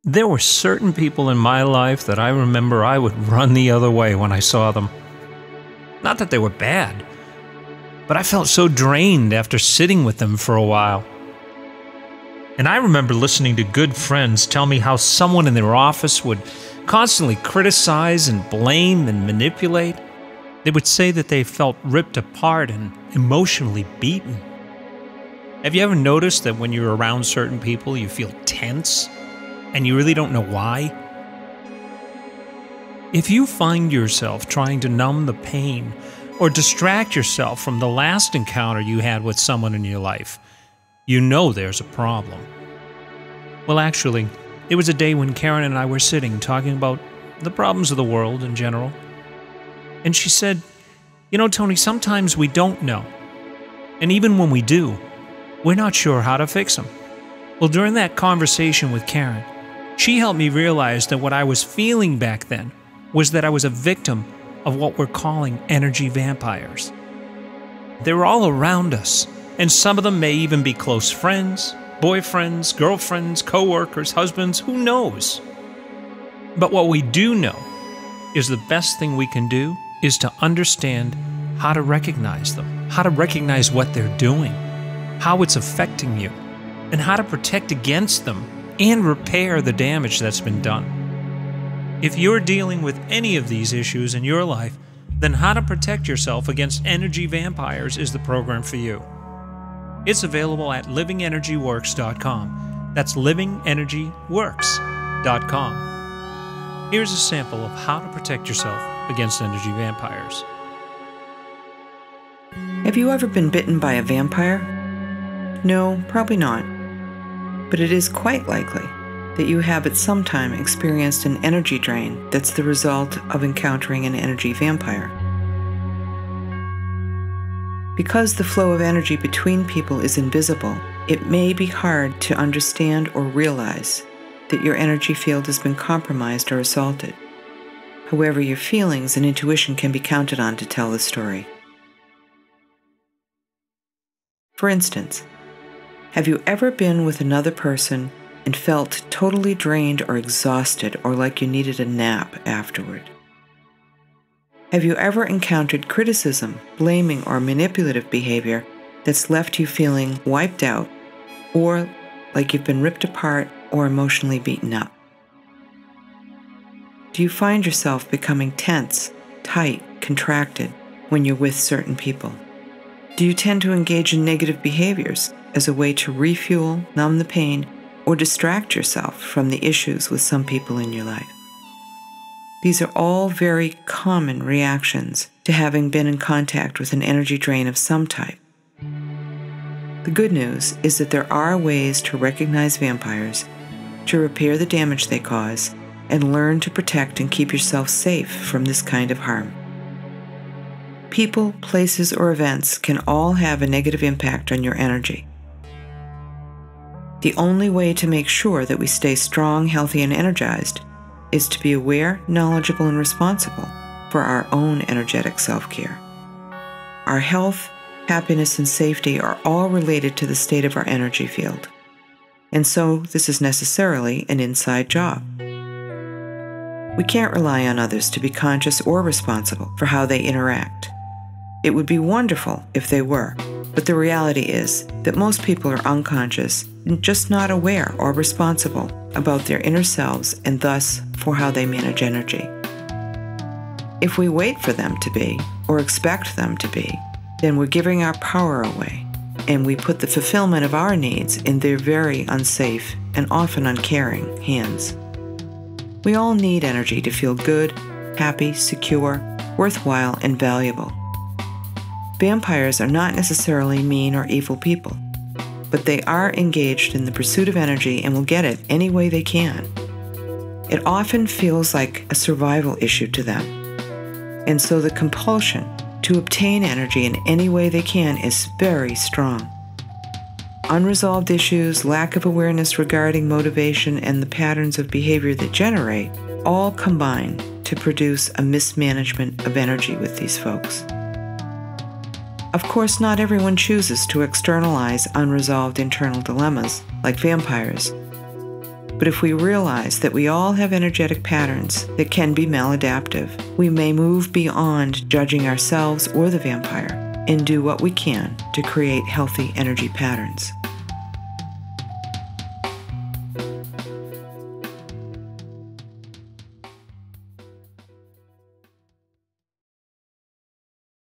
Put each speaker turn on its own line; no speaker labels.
There were certain people in my life that I remember I would run the other way when I saw them. Not that they were bad, but I felt so drained after sitting with them for a while. And I remember listening to good friends tell me how someone in their office would constantly criticize and blame and manipulate. They would say that they felt ripped apart and emotionally beaten. Have you ever noticed that when you're around certain people, you feel tense and you really don't know why? If you find yourself trying to numb the pain or distract yourself from the last encounter you had with someone in your life, you know there's a problem. Well, actually, it was a day when Karen and I were sitting talking about the problems of the world in general. And she said, "You know, Tony, sometimes we don't know. And even when we do, we're not sure how to fix them." Well, during that conversation with Karen, she helped me realize that what I was feeling back then was that I was a victim of what we're calling energy vampires. They're all around us, and some of them may even be close friends, boyfriends, girlfriends, co-workers, husbands, who knows? But what we do know is the best thing we can do is to understand how to recognize them, how to recognize what they're doing, how it's affecting you, and how to protect against them and repair the damage that's been done. If you're dealing with any of these issues in your life, then How to Protect Yourself Against Energy Vampires is the program for you. It's available at livingenergyworks.com. That's livingenergyworks.com. Here's a sample of how to protect yourself against energy vampires.
Have you ever been bitten by a vampire? No, probably not. But it is quite likely that you have at some time experienced an energy drain that's the result of encountering an energy vampire. Because the flow of energy between people is invisible, it may be hard to understand or realize that your energy field has been compromised or assaulted. However, your feelings and intuition can be counted on to tell the story. For instance, have you ever been with another person and felt totally drained or exhausted or like you needed a nap afterward? Have you ever encountered criticism, blaming, or manipulative behavior that's left you feeling wiped out or like you've been ripped apart or emotionally beaten up? Do you find yourself becoming tense, tight, contracted when you're with certain people? Do you tend to engage in negative behaviors as a way to refuel, numb the pain, or distract yourself from the issues with some people in your life? These are all very common reactions to having been in contact with an energy drain of some type. The good news is that there are ways to recognize vampires, to repair the damage they cause, and learn to protect and keep yourself safe from this kind of harm. People, places, or events can all have a negative impact on your energy. The only way to make sure that we stay strong, healthy, and energized is to be aware, knowledgeable, and responsible for our own energetic self-care. Our health, happiness, and safety are all related to the state of our energy field. And so this is necessarily an inside job. We can't rely on others to be conscious or responsible for how they interact. It would be wonderful if they were, but the reality is that most people are unconscious and just not aware or responsible about their inner selves and thus for how they manage energy. If we wait for them to be, or expect them to be, then we're giving our power away, and we put the fulfillment of our needs in their very unsafe and often uncaring hands. We all need energy to feel good, happy, secure, worthwhile, and valuable. Vampires are not necessarily mean or evil people, but they are engaged in the pursuit of energy and will get it any way they can. It often feels like a survival issue to them, and so the compulsion to obtain energy in any way they can is very strong. Unresolved issues, lack of awareness regarding motivation, and the patterns of behavior that generate all combine to produce a mismanagement of energy with these folks. Of course, not everyone chooses to externalize unresolved internal dilemmas like vampires, But if we realize that we all have energetic patterns that can be maladaptive, we may move beyond judging ourselves or the vampire and do what we can to create healthy energy patterns.